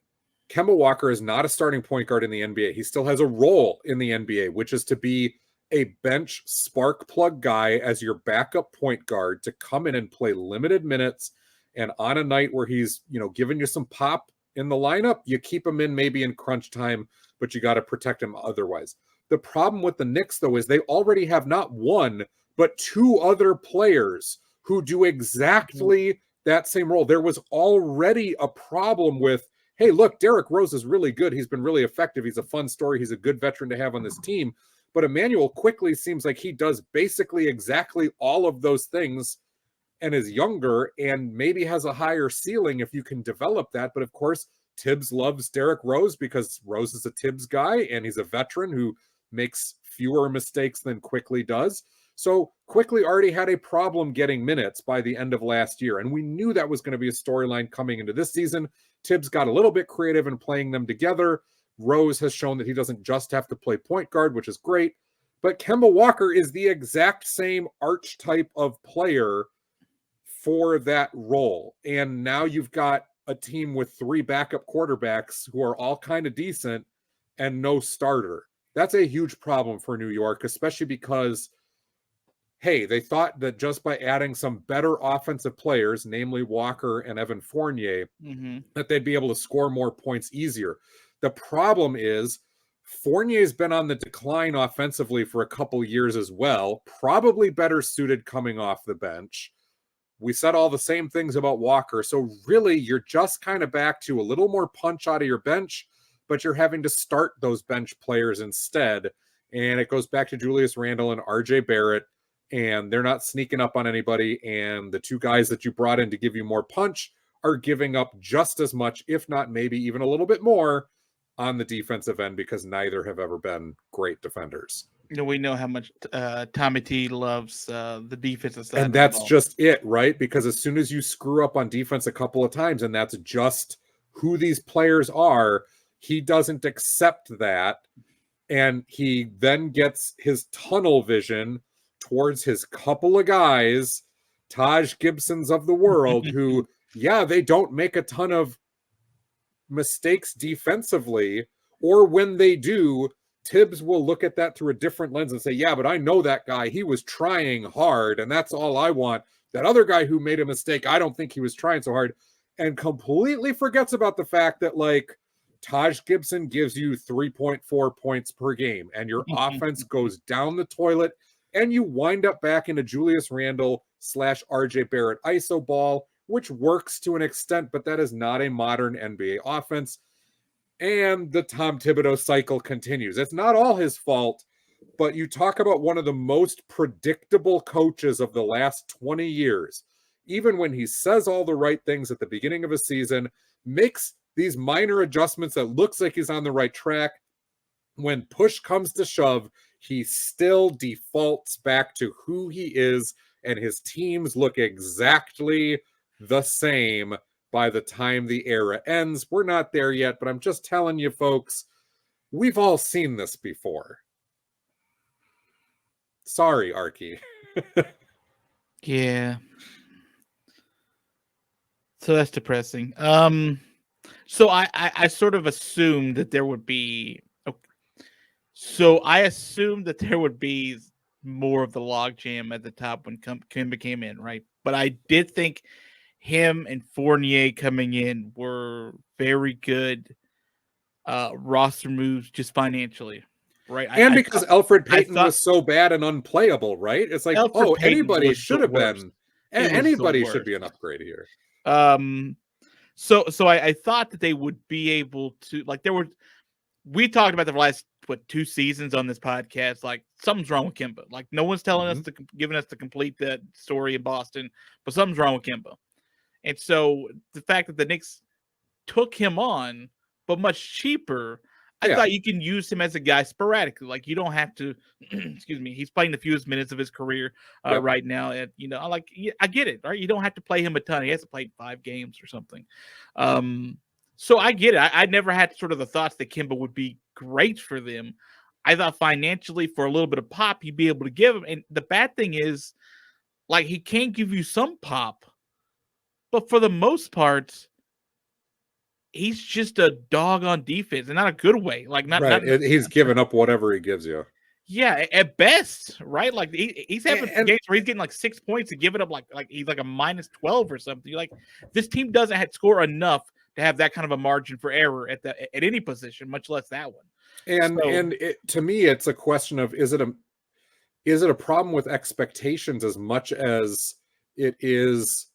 Kemba Walker is not a starting point guard in the NBA. He still has a role in the NBA, which is to be a bench spark plug guy as your backup point guard to come in and play limited minutes. And on a night where he's, giving you some pop in the lineup, you keep him in maybe in crunch time, but you got to protect him otherwise. The problem with the Knicks, though, is they already have not one, but two other players who do exactly that same role. There was already a problem with, hey, look, Derrick Rose is really good. He's been really effective. He's a fun story. He's a good veteran to have on this team. But Emmanuel quickly seems like he does basically exactly all of those things and is younger and maybe has a higher ceiling if you can develop that. But of course, Thibs loves Derrick Rose because Rose is a Thibs guy and he's a veteran who makes fewer mistakes than Quickly does. So Quickly already had a problem getting minutes by the end of last year. And we knew that was going to be a storyline coming into this season. Thibs got a little bit creative in playing them together. Rose has shown that he doesn't just have to play point guard, which is great. But Kemba Walker is the exact same archetype of player for that role. And now you've got a team with three backup quarterbacks who are all kind of decent and no starter. That's a huge problem for New York, especially because, hey, they thought that just by adding some better offensive players, namely Walker and Evan Fournier, that they'd be able to score more points easier. The problem is Fournier's been on the decline offensively for a couple years as well, probably better suited coming off the bench. We said all the same things about Walker. So really, you're just kind of back to a little more punch out of your bench, but you're having to start those bench players instead. And it goes back to Julius Randle and RJ Barrett, and they're not sneaking up on anybody. And the two guys that you brought in to give you more punch are giving up just as much, if not maybe even a little bit more, on the defensive end because neither have ever been great defenders. We know how much Tommy T loves the defensive side. And that's just it, right? Because as soon as you screw up on defense a couple of times, and that's just who these players are, he doesn't accept that. And he then gets his tunnel vision towards his couple of guys, Taj Gibsons of the world, who, yeah, they don't make a ton of mistakes defensively, or when they do, Thibs will look at that through a different lens and say, yeah, but I know that guy. He was trying hard, and that's all I want. That other guy who made a mistake, I don't think he was trying so hard, and completely forgets about the fact that, like, Taj Gibson gives you 3.4 points per game, and your offense goes down the toilet, and you wind up back in a Julius Randle / RJ Barrett ISO ball, which works to an extent, but that is not a modern NBA offense. And the Tom Thibodeau cycle continues. It's not all his fault, but you talk about one of the most predictable coaches of the last 20 years. Even when he says all the right things at the beginning of a season, makes these minor adjustments that looks like he's on the right track, when push comes to shove, he still defaults back to who he is, and his teams look exactly the same by the time the era ends. We're not there yet, but I'm just telling you folks, we've all seen this before. Sorry, Arky. Yeah. So that's depressing. So I sort of assumed that there would be. So I assumed that there would be more of the logjam at the top when Kemba came in, right? But I did think him and Fournier coming in were very good roster moves just financially, right? And because Elfrid Payton was so bad and unplayable, right? It's like, Elfrid Payton anybody should have been. Anybody should be an upgrade here. So I thought that they would be able to, like, we talked about the last 2 seasons on this podcast. Like, something's wrong with Kemba. Like, no one's telling us giving us to complete that story in Boston, but something's wrong with Kemba. And so the fact that the Knicks took him on, but much cheaper, I thought you can use him as a guy sporadically. Like, you don't have to, excuse me, he's playing the fewest minutes of his career right now. And, I get it, right? You don't have to play him a ton. He hasn't played 5 games or something. So I get it. I never had sort of the thoughts that Kemba would be great for them. I thought financially, for a little bit of pop, he'd be able to give him. And the bad thing is, like, he can give you some pop, but for the most part, he's just a dog on defense, and not a good way. Like, not he's giving up whatever he gives you. Yeah, at best, right? Like, he's having games where he's getting like 6 points and giving up like he's like a -12 or something. You're like, this team doesn't score enough to have that kind of a margin for error at any position, much less that one. And to me, it's a question of, is it a problem with expectations as much as it is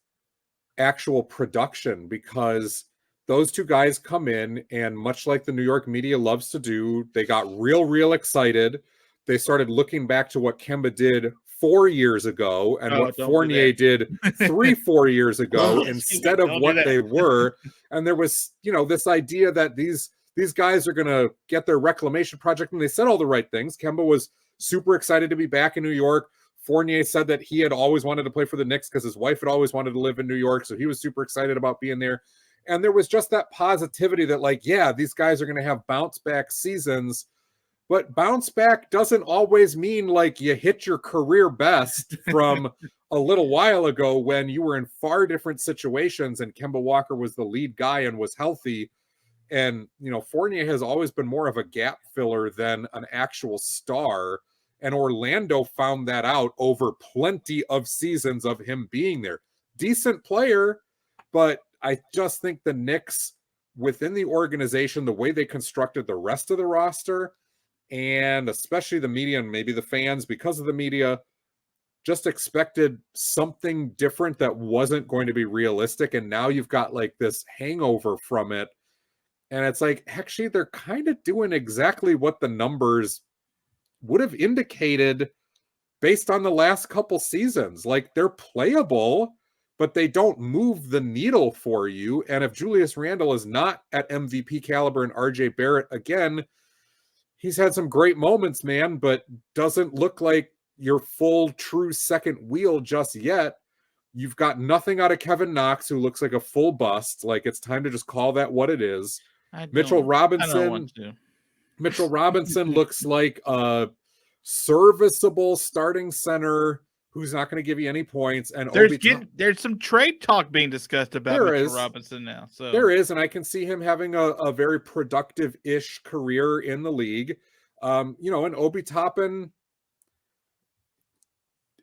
actual production? Because those two guys come in, and much like the New York media loves to do, they got real excited. They started looking back to what Kemba did 4 years ago and what Fournier did 3-4 years ago instead of what they were. And there was, this idea that these guys are going to get their reclamation project, and they said all the right things. Kemba was super excited to be back in New York. Fournier said that he had always wanted to play for the Knicks because his wife had always wanted to live in New York, so he was super excited about being there. And there was just that positivity that, like, yeah, these guys are going to have bounce back seasons. But bounce back doesn't always mean like you hit your career best from a little while ago when you were in far different situations and Kemba Walker was the lead guy and was healthy. And, Fournier has always been more of a gap filler than an actual star. And Orlando found that out over plenty of seasons of him being there. Decent player, but I just think the Knicks, within the organization, the way they constructed the rest of the roster, and especially the media and maybe the fans, because of the media, just expected something different that wasn't going to be realistic. And now you've got like this hangover from it. And it's like, actually, they're kind of doing exactly what the numbers would have indicated based on the last couple seasons. Like, they're playable, but they don't move the needle for you. And if Julius Randle is not at MVP caliber and RJ Barrett, again, he's had some great moments, man, but doesn't look like your full true second wheel just yet. You've got nothing out of Kevin Knox, who looks like a full bust. Like, it's time to just call that what it is. Mitchell Robinson looks like a serviceable starting center who's not going to give you any points. And there's some trade talk being discussed about Mitchell Robinson now. So there is, and I can see him having a very productive-ish career in the league. And Obi Toppin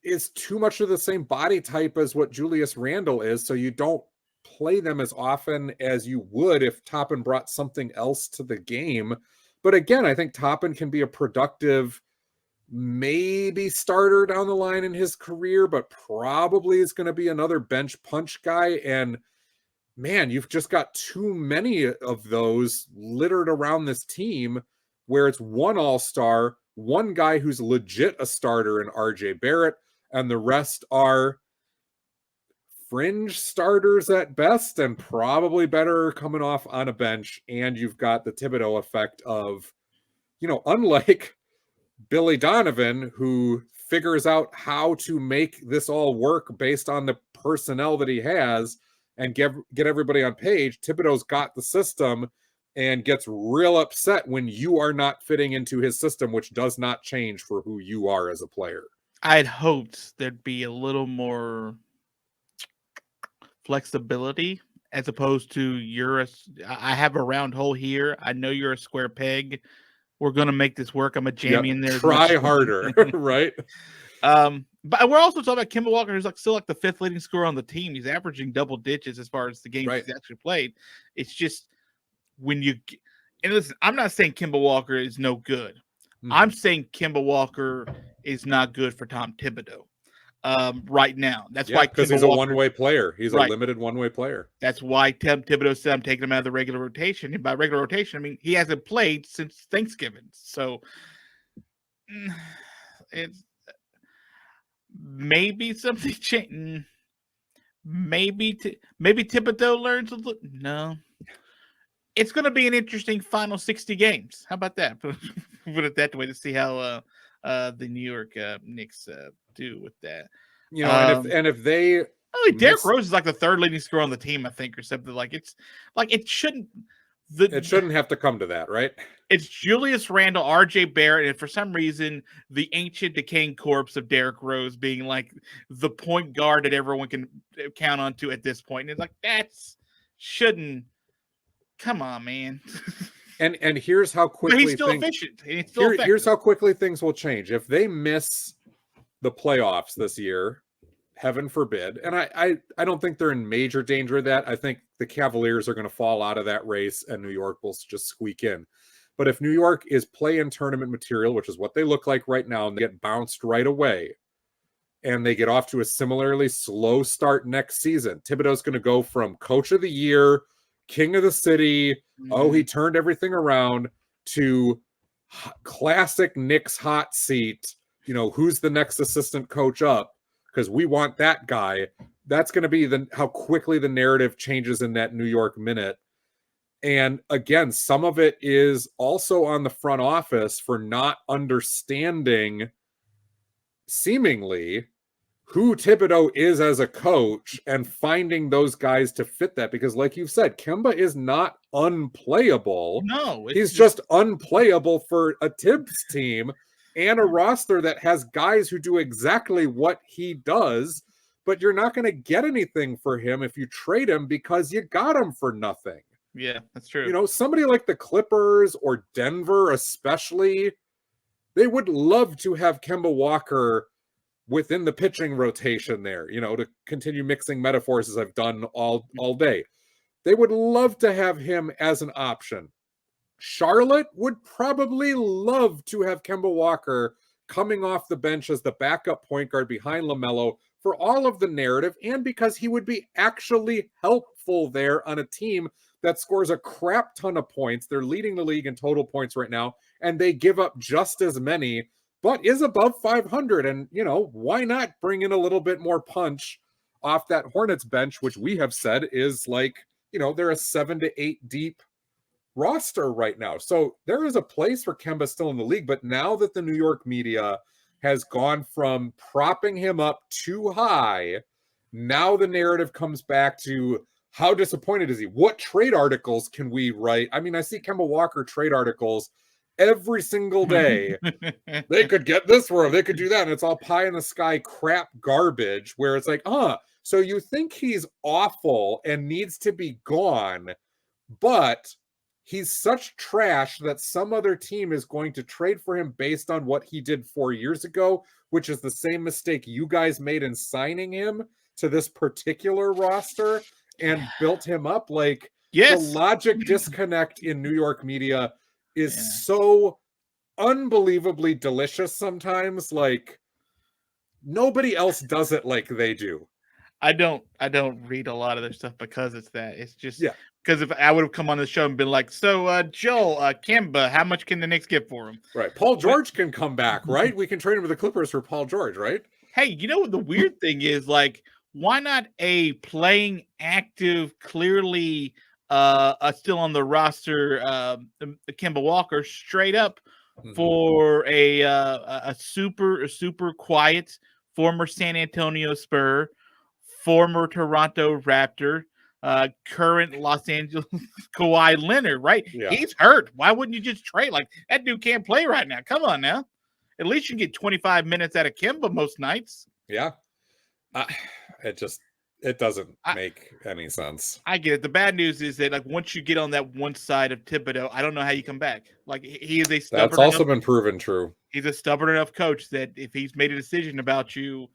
is too much of the same body type as what Julius Randle is, so you don't play them as often as you would if Toppin brought something else to the game. But again, I think Toppin can be a productive, maybe starter down the line in his career, but probably is going to be another bench punch guy. And man, you've just got too many of those littered around this team where it's one all-star, one guy who's legit a starter in RJ Barrett, and the rest are fringe starters at best and probably better coming off on a bench. And you've got the Thibodeau effect of, unlike Billy Donovan, who figures out how to make this all work based on the personnel that he has and get everybody on page, Thibodeau's got the system and gets real upset when you are not fitting into his system, which does not change for who you are as a player. I'd hoped there'd be a little more flexibility as opposed to I have a round hole here. I know you're a square peg. We're going to make this work. I'm going to jam you in there. Try harder, right? But we're also talking about Kemba Walker, who's still the fifth leading scorer on the team. He's averaging double digits as far as the games he's actually played. It's just and listen, I'm not saying Kemba Walker is no good. I'm saying Kemba Walker is not good for Tom Thibodeau right now. That's why, because he's a one-way player. He's a limited one-way player. That's why Thibodeau said I'm taking him out of the regular rotation. And by regular rotation, I mean he hasn't played since Thanksgiving. So it's maybe something changed. Maybe Thibodeau learns a little. No. It's going to be an interesting final 60 games. How about that? Put it that way to see how the New York Knicks do with that. And if they, Derrick Rose is the third leading scorer on the team, I think, or something. It shouldn't. It shouldn't have to come to that, right? It's Julius Randle, RJ Barrett, and for some reason, the ancient decaying corpse of Derrick Rose being the point guard that everyone can count on to at this point. And it's that's shouldn't. Come on, man. and here's how quickly he's still efficient. Here's how quickly things will change. If they miss the playoffs this year, heaven forbid, and I don't think they're in major danger of that. I think the Cavaliers are going to fall out of that race and New York will just squeak in. But if New York is play-in tournament material, which is what they look like right now, and they get bounced right away, and they get off to a similarly slow start next season, Thibodeau's going to go from coach of the year, king of the city, he turned everything around, to classic Knicks hot seat, who's the next assistant coach up, because we want that guy. That's going to be how quickly the narrative changes in that New York minute. And again, some of it is also on the front office for not understanding, seemingly, who Thibodeau is as a coach and finding those guys to fit that. Because like you've said, Kemba is not unplayable. No. He's just unplayable for a Thibs team and a roster that has guys who do exactly what he does, but you're not going to get anything for him if you trade him because you got him for nothing. Yeah, that's true. Somebody like the Clippers or Denver especially, they would love to have Kemba Walker within the pitching rotation there, to continue mixing metaphors as I've done all day. They would love to have him as an option. Charlotte would probably love to have Kemba Walker coming off the bench as the backup point guard behind LaMelo for all of the narrative, and because he would be actually helpful there on a team that scores a crap ton of points. They're leading the league in total points right now, and they give up just as many, but is above 500. And, why not bring in a little bit more punch off that Hornets bench, which we have said is they're a 7 to 8 deep roster right now. So there is a place for Kemba still in the league, but now that the New York media has gone from propping him up too high, now the narrative comes back to how disappointed is he? What trade articles can we write? I mean, I see Kemba Walker trade articles every single day. They could get this for him, they could do that, and it's all pie in the sky crap garbage where it's so you think he's awful and needs to be gone, but he's such trash that some other team is going to trade for him based on what he did 4 years ago, which is the same mistake you guys made in signing him to this particular roster and built him up. Like, the logic disconnect in New York media is so unbelievably delicious sometimes. Like, nobody else does it like they do. I don't read a lot of their stuff because it's that. It's just because if I would have come on the show and been like, so Joel, Kemba, how much can the Knicks get for him? Right. Paul George can come back, right? We can trade him with the Clippers for Paul George, right? Hey, you know what the weird thing is? Like, why not a playing active, clearly still on the roster, the Kemba Walker, straight up for a super quiet former San Antonio Spur, former Toronto Raptor, current Los Angeles Kawhi Leonard, right? Yeah. He's hurt. Why wouldn't you just trade? Like, that dude can't play right now. Come on now. At least you can get 25 minutes out of Kemba most nights. Yeah. It doesn't make any sense. I get it. The bad news is that, like, once you get on that one side of Thibodeau, I don't know how you come back. Like, he is a stubborn. That's also been proven true. He's a stubborn enough coach that if he's made a decision about you,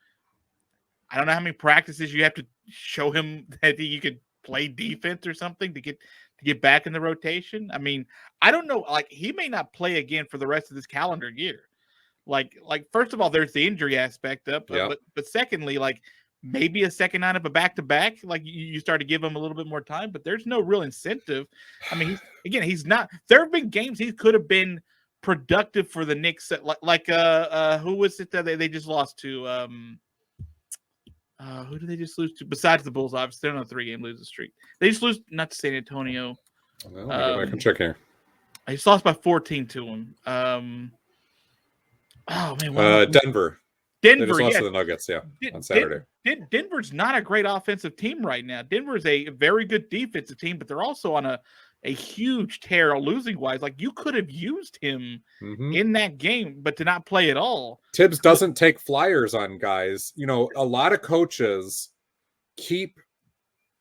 I don't know how many practices you have to show him that you could play defense or something to get back in the rotation. I mean, I don't know. Like, he may not play again for the rest of this calendar year. Like first of all, there's the injury aspect of, but secondly, like, maybe a second night of a back-to-back, like you start to give him a little bit more time, but there's no real incentive. I mean, he's not. There have been games he could have been productive for the Knicks. Who was it that they just lost to? Who did they just lose to? Besides the Bulls, obviously, they're on a 3-game losing streak. They just lose not to San Antonio. Well, I can check here. I just lost by 14 to him. Oh man, Denver. They just lost to the Nuggets, on Saturday. Denver's not a great offensive team right now. Denver's a very good defensive team, but they're also on a huge tear losing wise. Like, you could have used him in that game, but to not play at all. Thibs doesn't take flyers on guys. You know, a lot of coaches keep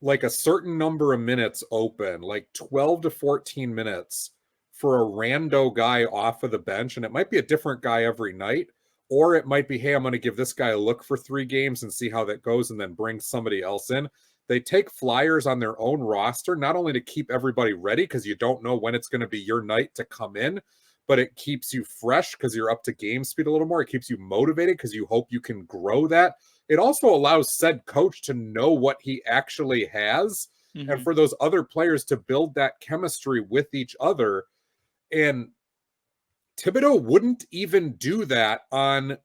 like a certain number of minutes open, like 12 to 14 minutes for a rando guy off of the bench. And it might be a different guy every night, or it might be, hey, I'm going to give this guy a look for 3 games and see how that goes and then bring somebody else in. They take flyers on their own roster, not only to keep everybody ready because you don't know when it's going to be your night to come in, but it keeps you fresh because you're up to game speed a little more. It keeps you motivated because you hope you can grow that. It also allows said coach to know what he actually has and for those other players to build that chemistry with each other. And Thibodeau wouldn't even do that on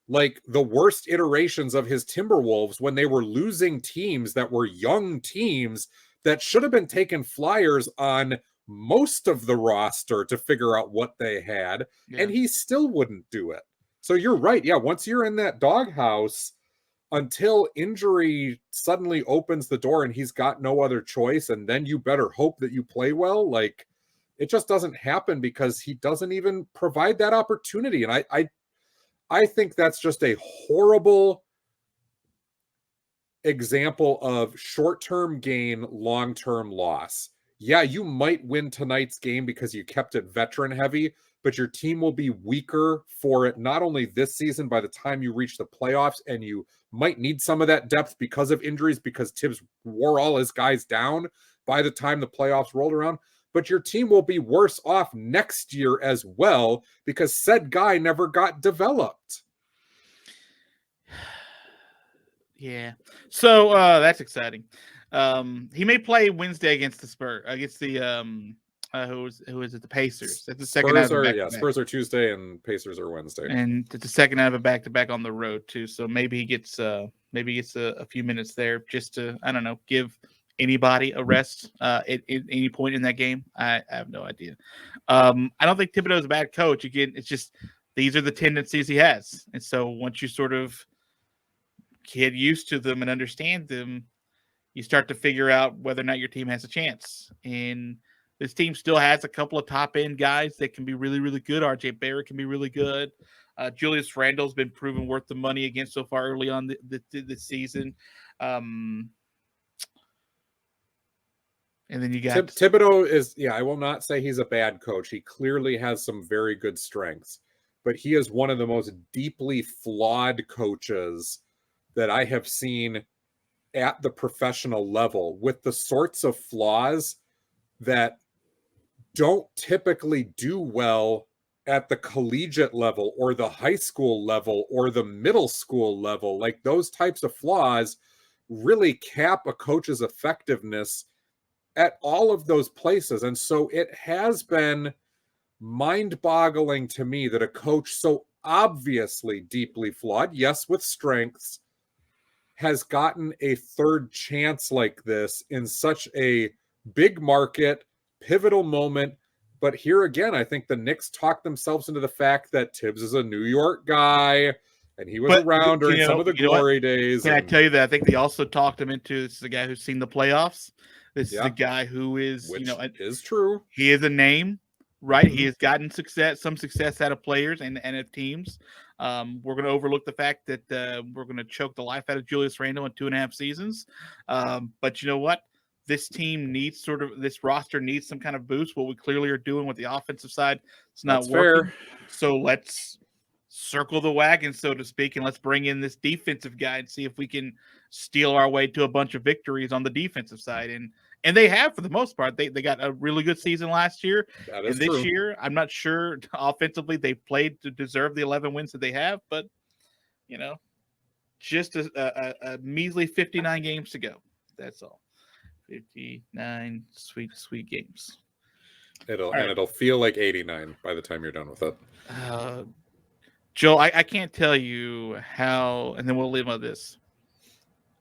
like the worst iterations of his Timberwolves when they were losing teams that were young teams that should have been taking flyers on most of the roster to figure out what they had. And he still wouldn't do it. So you're right. Yeah. Once you're in that doghouse, until injury suddenly opens the door and he's got no other choice, and then you better hope that you play well. Like, it just doesn't happen because he doesn't even provide that opportunity. And I think that's just a horrible example of short-term gain, long-term loss. Yeah, you might win tonight's game because you kept it veteran heavy, but your team will be weaker for it, not only this season, by the time you reach the playoffs, and you might need some of that depth because of injuries, because Thibs wore all his guys down by the time the playoffs rolled around. But your team will be worse off next year as well because said guy never got developed. Yeah. So that's exciting. He may play Wednesday against the Spurs, against the who is it? The Pacers. That's the second night of a back-to-back. Spurs are Tuesday and Pacers are Wednesday. And it's the second night of a back-to-back on the road too. So maybe he gets a few minutes there just to, I don't know, give anybody a rest at any point in that game. I have no idea. I don't think Thibodeau is a bad coach. Again, it's just these are the tendencies he has. And so once you sort of get used to them and understand them, you start to figure out whether or not your team has a chance. And this team still has a couple of top-end guys that can be really, really good. RJ Barrett can be really good. Julius Randle's been proven worth the money again so far early on the season. And And then you got Thibodeau is, I will not say he's a bad coach. He clearly has some very good strengths, but he is one of the most deeply flawed coaches that I have seen at the professional level, with the sorts of flaws that don't typically do well at the collegiate level or the high school level or the middle school level. Like, those types of flaws really cap a coach's effectiveness at all of those places. And so it has been mind-boggling to me that a coach so obviously deeply flawed, yes, with strengths, has gotten a third chance like this in such a big market, pivotal moment. But here again, I think the Knicks talked themselves into the fact that Thibs is a New York guy, and he was around during some of the glory days. Can I tell you that I think they also talked him into, this is a guy who's seen the playoffs. This is a guy who is, which is true. He is a name, right? He has gotten some success out of players and of teams. We're going to overlook the fact that we're going to choke the life out of Julius Randle in 2.5 seasons. But you know what? This team needs this roster needs some kind of boost. What we clearly are doing with the offensive side, it's not working. Fair. So let's circle the wagon, so to speak, and let's bring in this defensive guy and see if we can steal our way to a bunch of victories on the defensive side. And they have, for the most part. They got a really good season last year. And this year, I'm not sure offensively they played to deserve the 11 wins that they have, but just a measly 59 games to go. That's all. 59 sweet games. It'll feel like 89 by the time you're done with it. Joel, I can't tell you how, and then we'll leave on this.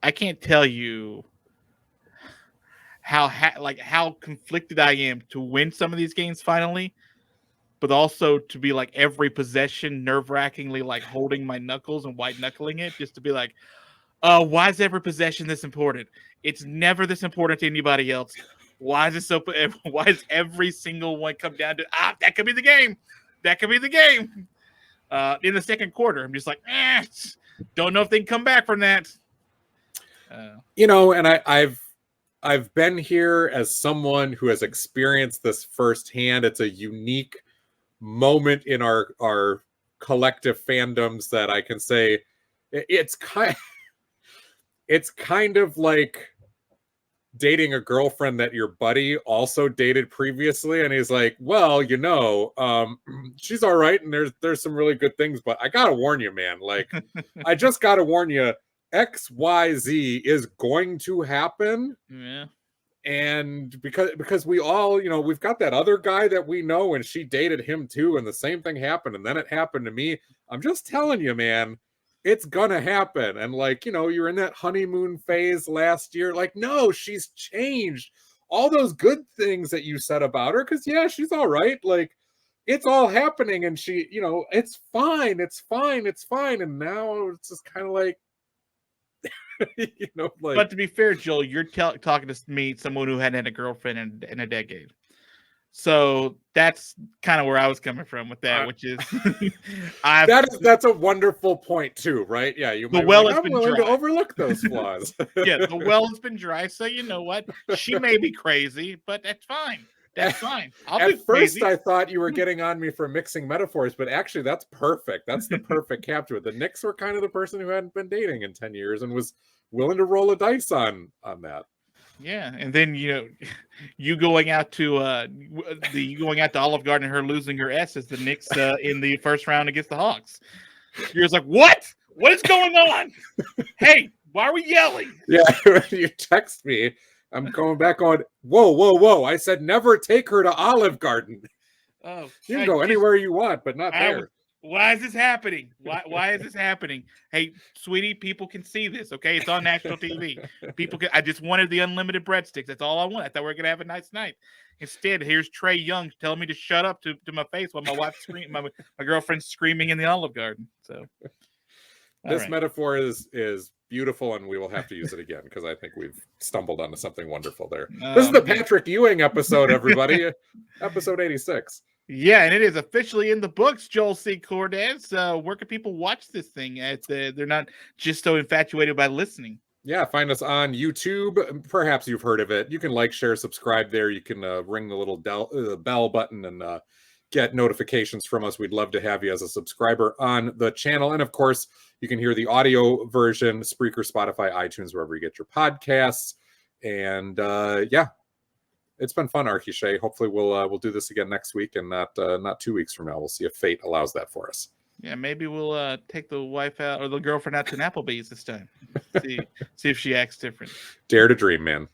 I can't tell you how conflicted I am to win some of these games finally, but also to be like every possession nerve-wrackingly like holding my knuckles and white knuckling it, just to be like, why is every possession this important? It's never this important to anybody else. Why is it so? Why is every single one come down to that could be the game? That could be the game. In the second quarter, I'm just like, don't know if they can come back from that. And I've been here as someone who has experienced this firsthand. It's a unique moment in our collective fandoms that I can say it's kind of like dating a girlfriend that your buddy also dated previously, and he's like, well, she's all right, and there's some really good things, but I gotta warn you, man, like I just gotta warn you, XYZ is going to happen. Yeah. And because we all, we've got that other guy that we know, and she dated him too, and the same thing happened, and then it happened to me. I'm just telling you, man, it's gonna happen. And you're in that honeymoon phase last year. Like, no, she's changed. All those good things that you said about her, because she's all right. Like, it's all happening, and she, it's fine. And now it's just kind of like, But to be fair, Joel, you're talking to me, someone who hadn't had a girlfriend in a decade. So that's kind of where I was coming from with that, which is that's a wonderful point too, right? Yeah, the well has been dry. To overlook those flaws. Yeah, the well has been dry, so you know what? She may be crazy, but that's fine. That's fine. At first, I thought you were getting on me for mixing metaphors, but actually, that's perfect. That's the perfect capture. The Knicks were kind of the person who hadn't been dating in 10 years and was willing to roll a dice on that. Yeah, and then you going out to Olive Garden and her losing her S as the Knicks in the first round against the Hawks. You're just like, what? What is going on? Hey, why are we yelling? Yeah, when you text me, I'm going back on. Whoa! I said never take her to Olive Garden. Oh, you can go anywhere you want, but not there. Why is this happening? Why is this happening? Hey, sweetie, people can see this, okay? It's on national TV. I just wanted the unlimited breadsticks. That's all I want. I thought we were gonna have a nice night. Instead, here's Trey Young telling me to shut up to my face while my wife's screaming, my girlfriend's screaming in the Olive Garden. So this metaphor is beautiful, and we will have to use it again because I think we've stumbled onto something wonderful there. This is the Patrick Ewing episode, everybody. Episode 86. Yeah, and it is officially in the books, Joel C. Cordes. Where can people watch this thing? They're not just so infatuated by listening. Yeah, find us on YouTube. Perhaps you've heard of it. You can like, share, subscribe there. You can ring the little bell button and get notifications from us. We'd love to have you as a subscriber on the channel. And of course, you can hear the audio version, Spreaker, Spotify, iTunes, wherever you get your podcasts. And yeah, it's been fun, Arky, Shea. Hopefully we'll do this again next week and not 2 weeks from now. We'll see if fate allows that for us. Yeah, maybe we'll take the wife out or the girlfriend out to an Applebee's this time. See if she acts different. Dare to dream, man.